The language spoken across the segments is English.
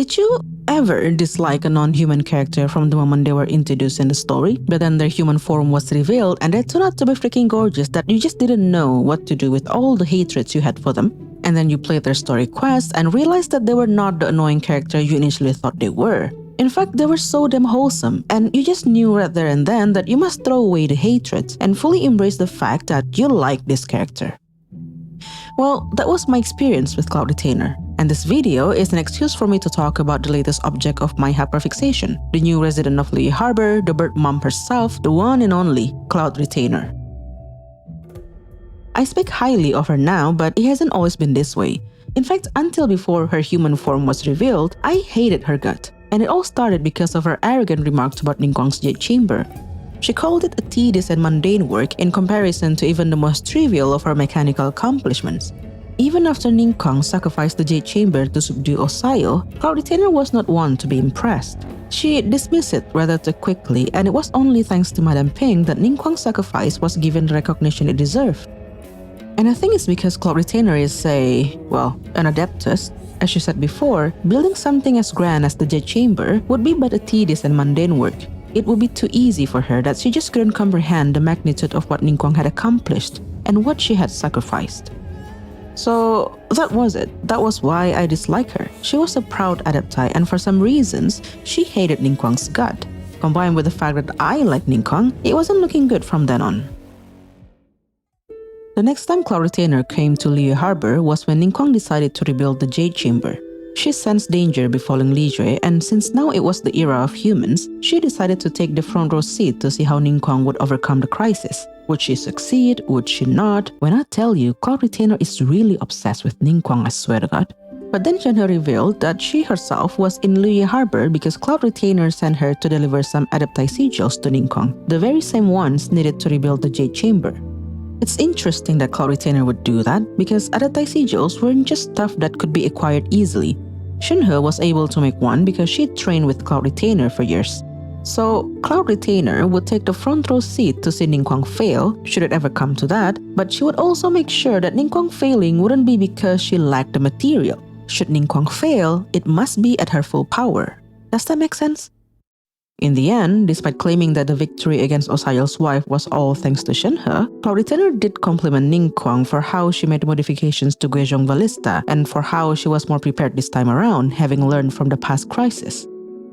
Did you ever dislike a non-human character from the moment they were introduced in the story, but then their human form was revealed and they turned out to be freaking gorgeous that you just didn't know what to do with all the hatreds you had for them? And then you played their story quest and realized that they were not the annoying character you initially thought they were. In fact, they were so damn wholesome, and you just knew right there and then that you must throw away the hatred and fully embrace the fact that you like this character. Well, that was my experience with Cloud Retainer, and this video is an excuse for me to talk about the latest object of my hyperfixation, the new resident of Liyue Harbor, the bird mom herself, the one and only Cloud Retainer. I speak highly of her now, but it hasn't always been this way. In fact, until before her human form was revealed, I hated her gut, and it all started because of her arrogant remarks about Ningguang's Jade Chamber. She called it a tedious and mundane work in comparison to even the most trivial of her mechanical accomplishments. Even after Ningguang sacrificed the Jade Chamber to subdue Osayo, Cloud Retainer was not one to be impressed. She dismissed it rather too quickly, and it was only thanks to Madame Ping that Ningguang's sacrifice was given the recognition it deserved. And I think it's because Cloud Retainer is an adeptus. As she said before, building something as grand as the Jade Chamber would be but a tedious and mundane work. It would be too easy for her that she just couldn't comprehend the magnitude of what Ningguang had accomplished and what she had sacrificed. So that was it. That was why I disliked her. She was a proud adepti, and for some reasons, she hated Ningguang's gut. Combined with the fact that I liked Ningguang, it wasn't looking good from then on. The next time Cloud Retainer came to Liyue Harbor was when Ningguang decided to rebuild the Jade Chamber. She sensed danger befalling Li Jue, and since now it was the era of humans, she decided to take the front row seat to see how Ningguang would overcome the crisis. Would she succeed? Would she not? When I tell you, Cloud Retainer is really obsessed with Ningguang, I swear to God. But then Shenhe revealed that she herself was in Liyue Harbor because Cloud Retainer sent her to deliver some adepti sigils to Ningguang, the very same ones needed to rebuild the Jade Chamber. It's interesting that Cloud Retainer would do that because adepti sigils weren't just stuff that could be acquired easily. Shenhe was able to make one because she'd trained with Cloud Retainer for years. So Cloud Retainer would take the front row seat to see Ningguang fail, should it ever come to that, but she would also make sure that Ningguang failing wouldn't be because she lacked the material. Should Ningguang fail, it must be at her full power. Does that make sense? In the end, despite claiming that the victory against Osayo's wife was all thanks to Shenhe, Cloud Retainer did compliment Ningguang for how she made modifications to Guizhong Ballista and for how she was more prepared this time around, having learned from the past crisis.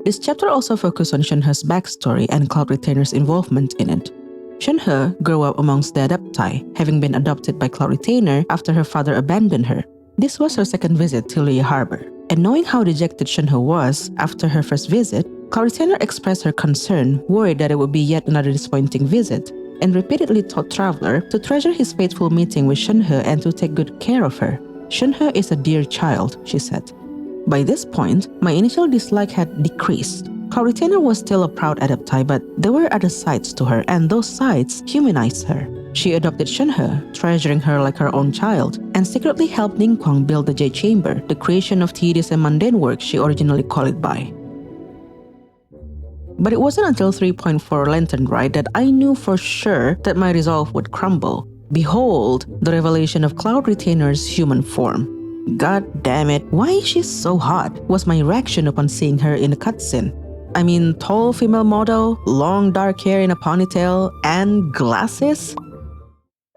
This chapter also focused on Shenhe's backstory and Cloud Retainer's involvement in it. Shenhe grew up amongst the adepti, having been adopted by Cloud Retainer after her father abandoned her. This was her second visit to Liyue Harbor, and knowing how dejected Shenhe was after her first visit, Cloud Retainer expressed her concern, worried that it would be yet another disappointing visit, and repeatedly told Traveler to treasure his fateful meeting with Shenhe and to take good care of her. Shenhe is a dear child, she said. By this point, my initial dislike had decreased. Cloud Retainer was still a proud adepti, but there were other sides to her, and those sides humanized her. She adopted Shenhe, treasuring her like her own child, and secretly helped Ningguang build the Jade Chamber, the creation of tedious and mundane work she originally called it by. But it wasn't until 3.4 Lantern Rite that I knew for sure that my resolve would crumble. Behold, the revelation of Cloud Retainer's human form. God damn it, why is she so hot? Was my reaction upon seeing her in the cutscene. I mean, tall female model, long dark hair in a ponytail, and glasses?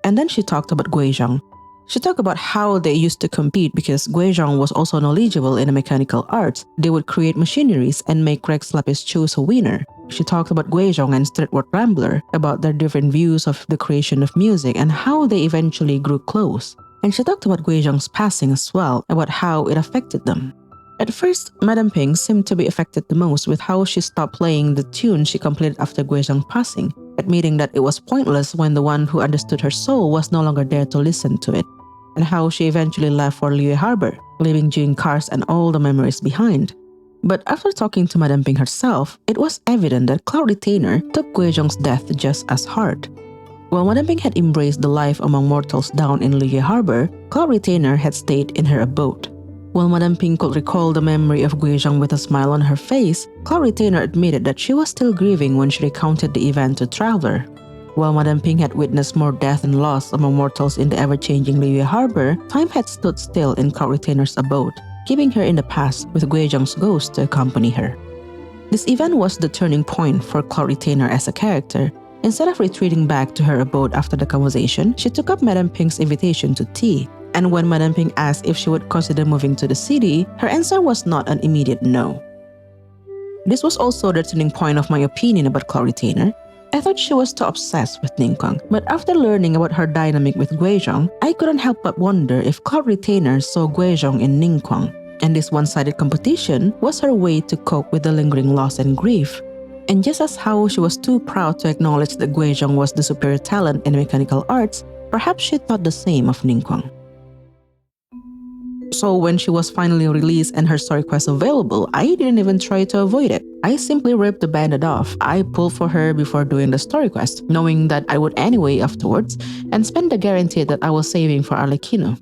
And then she talked about Guizhong. She talked about how they used to compete because Guizhong was also knowledgeable in the mechanical arts. They would create machineries and make Rex Lapis choose a winner. She talked about Guizhong and Streetward Rambler, about their different views of the creation of music and how they eventually grew close. And she talked about Guizhong's passing as well, about how it affected them. At first, Madame Ping seemed to be affected the most with how she stopped playing the tune she completed after Guizhong's passing, admitting that it was pointless when the one who understood her soul was no longer there to listen to it, and how she eventually left for Liyue Harbor, leaving Jing cars and all the memories behind. But after talking to Madame Ping herself, it was evident that Cloud Retainer took Guizhong's death just as hard. While Madame Ping had embraced the life among mortals down in Liyue Harbor, Cloud Retainer had stayed in her abode. While Madame Ping could recall the memory of Guizhong with a smile on her face, Cloud Retainer admitted that she was still grieving when she recounted the event to Traveler. While Madame Ping had witnessed more death and loss among mortals in the ever-changing Liyue Harbor, time had stood still in Cloud Retainer's abode. keeping her in the past with Guizhong's ghost to accompany her. This event was the turning point for Cloud Retainer as a character. Instead of retreating back to her abode after the conversation, she took up Madame Ping's invitation to tea. And when Madame Ping asked if she would consider moving to the city, her answer was not an immediate no. This was also the turning point of my opinion about Cloud Retainer. I thought she was too obsessed with Ningguang, but after learning about her dynamic with Guizhong, I couldn't help but wonder if Cloud Retainer saw Guizhong in Ningguang, and this one-sided competition was her way to cope with the lingering loss and grief. And just as how she was too proud to acknowledge that Guizhong was the superior talent in mechanical arts, perhaps she thought the same of Ningguang. So when she was finally released and her story quest available, I didn't even try to avoid it. I simply ripped the bandit off. I pulled for her before doing the story quest, knowing that I would anyway afterwards, and spent the guarantee that I was saving for Arlecchino.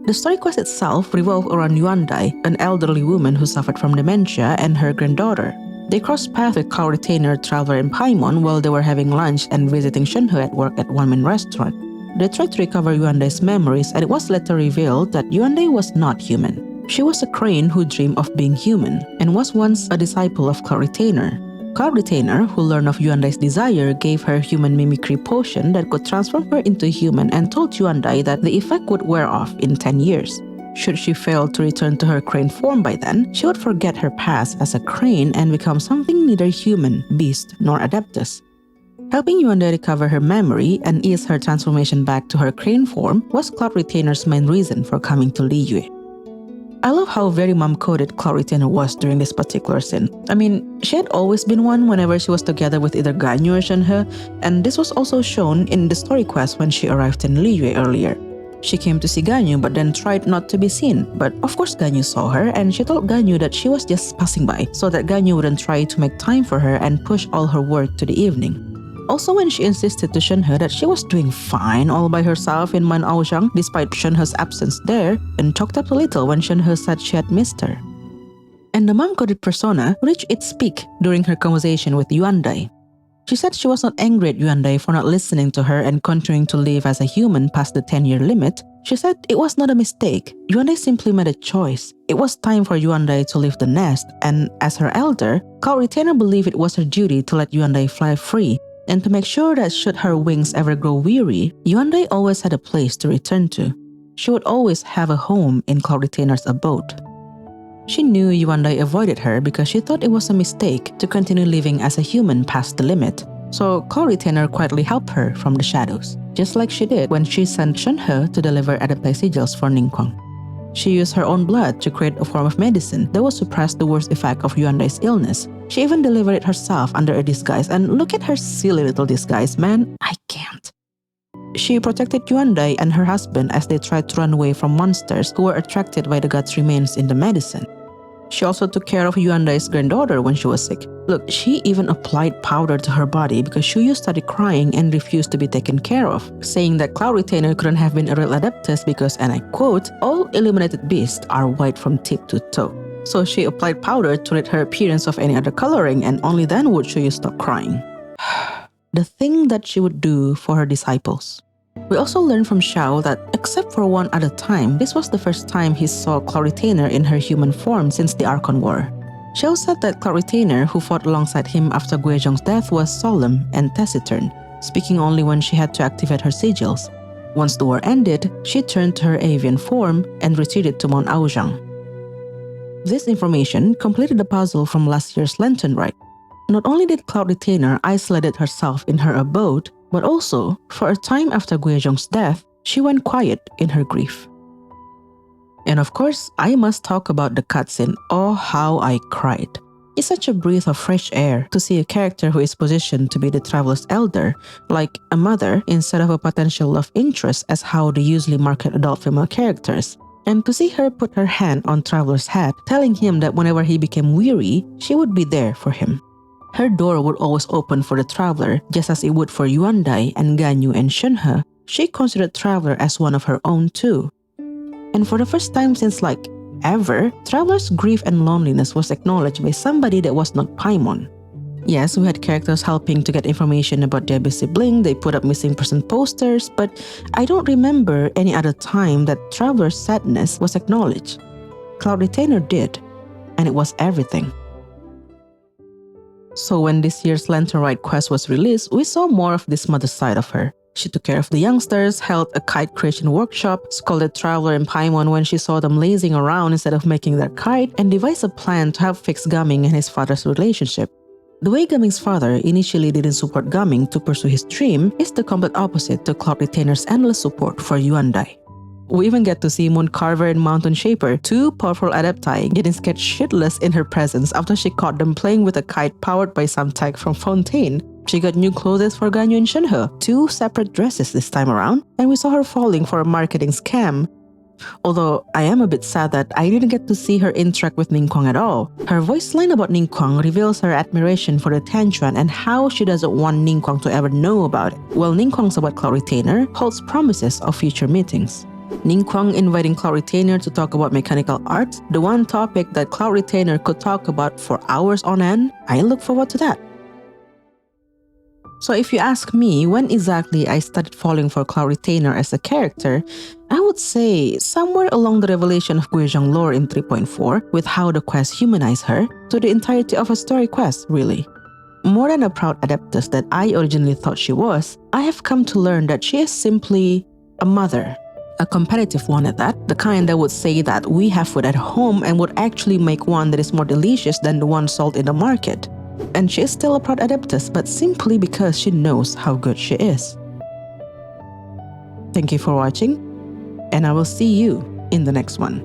The story quest itself revolved around Yuandai, an elderly woman who suffered from dementia, and her granddaughter. They crossed paths with Cloud Retainer, Traveler, and Paimon while they were having lunch and visiting Shenhe at work at one-man restaurant. They tried to recover Yuandai's memories, and it was later revealed that Yuandai was not human. She was a crane who dreamed of being human, and was once a disciple of Cloud Retainer. Cloud Retainer, who learned of Yuandai's desire, gave her human mimicry potion that could transform her into human and told Yuandai that the effect would wear off in 10 years. Should she fail to return to her crane form by then, she would forget her past as a crane and become something neither human, beast, nor adeptus. Helping Yuandai recover her memory and ease her transformation back to her crane form was Cloud Retainer's main reason for coming to Liyue. I love how very mom-coded Cloud Retainer was during this particular scene. I mean, she had always been one whenever she was together with either Ganyu or Shenhe, and this was also shown in the story quest when she arrived in Liyue earlier. She came to see Ganyu but then tried not to be seen, but of course Ganyu saw her and she told Ganyu that she was just passing by so that Ganyu wouldn't try to make time for her and push all her work to the evening. Also, when she insisted to Shenhe that she was doing fine all by herself in Man Aozhang despite Shenhe's absence there, and choked up a little when Shenhe said she had missed her. And the mom-coded persona reached its peak during her conversation with Yuandai. She said she was not angry at Yuandai for not listening to her and continuing to live as a human past the 10-year limit. She said it was not a mistake. Yuandai simply made a choice. It was time for Yuandai to leave the nest, and as her elder, Cloud Retainer believed it was her duty to let Yuandai fly free, and to make sure that should her wings ever grow weary, Yuandai always had a place to return to. She would always have a home in Cloud Retainer's abode. She knew Yuandai avoided her because she thought it was a mistake to continue living as a human past the limit. So Cloud Retainer quietly helped her from the shadows, just like she did when she sent Shenhe to deliver Adepti sigils for Ningguang. She used her own blood to create a form of medicine that would suppress the worst effect of Yuandai's illness. She even delivered it herself under a disguise, and look at her silly little disguise, man. I can't. She protected Yuandai and her husband as they tried to run away from monsters who were attracted by the god's remains in the medicine. She also took care of Yuandai's granddaughter when she was sick. Look, she even applied powder to her body because Shuyu started crying and refused to be taken care of, saying that Cloud Retainer couldn't have been a real adeptus because, and I quote, all illuminated beasts are white from tip to toe. So she applied powder to rid her appearance of any other coloring, and only then would Shuyu stop crying. The thing that she would do for her disciples. We also learned from Xiao that, except for one other time, this was the first time he saw Cloud Retainer in her human form since the Archon War. Xiao said that Cloud Retainer, who fought alongside him after Guizhong's death, was solemn and taciturn, speaking only when she had to activate her sigils. Once the war ended, she turned to her avian form and retreated to Mount Aozhang. This information completed the puzzle from last year's Lantern Rite. Not only did Cloud Retainer isolated herself in her abode, but also, for a time after Guizhong's death, she went quiet in her grief. And of course, I must talk about the cutscene. Oh, how I cried. It's such a breath of fresh air to see a character who is positioned to be the traveler's elder, like a mother instead of a potential love interest as how they usually market adult female characters. And to see her put her hand on Traveler's head, telling him that whenever he became weary, she would be there for him. Her door would always open for the Traveler, just as it would for Yuandai and Ganyu and Shenhe. She considered Traveler as one of her own too. And for the first time since ever, Traveler's grief and loneliness was acknowledged by somebody that was not Paimon. Yes, we had characters helping to get information about their sibling, they put up missing person posters, but I don't remember any other time that Traveler's sadness was acknowledged. Cloud Retainer did, and it was everything. So when this year's Lantern Ride quest was released, we saw more of this mother side of her. She took care of the youngsters, held a kite creation workshop, scolded Traveler and Paimon when she saw them lazing around instead of making their kite, and devised a plan to help fix Gaming and his father's relationship. The way Gaming's father initially didn't support Gaming to pursue his dream is the complete opposite to Cloud Retainer's endless support for Yuandai. We even get to see Moon Carver and Mountain Shaper, two powerful Adepti, getting scared shitless in her presence after she caught them playing with a kite powered by some tech from Fontaine. She got new clothes for Ganyu and Shenhe, two separate dresses this time around, and we saw her falling for a marketing scam. Although I am a bit sad that I didn't get to see her interact with Ningguang at all. Her voice line about Ningguang reveals her admiration for the Tianquan and how she doesn't want Ningguang to ever know about it, while Ningguang's about Cloud Retainer holds promises of future meetings. Ningguang inviting Cloud Retainer to talk about mechanical arts, the one topic that Cloud Retainer could talk about for hours on end. I look forward to that. So if you ask me when exactly I started falling for Cloud Retainer as a character, I would say somewhere along the revelation of Guizhong lore in 3.4 with how the quest humanized her to the entirety of a story quest, really. More than a proud adeptus that I originally thought she was, I have come to learn that she is simply a mother. A competitive one at that, the kind that would say that we have food at home and would actually make one that is more delicious than the one sold in the market. And she is still a proud adeptus, but simply because she knows how good she is. Thank you for watching, and I will see you in the next one.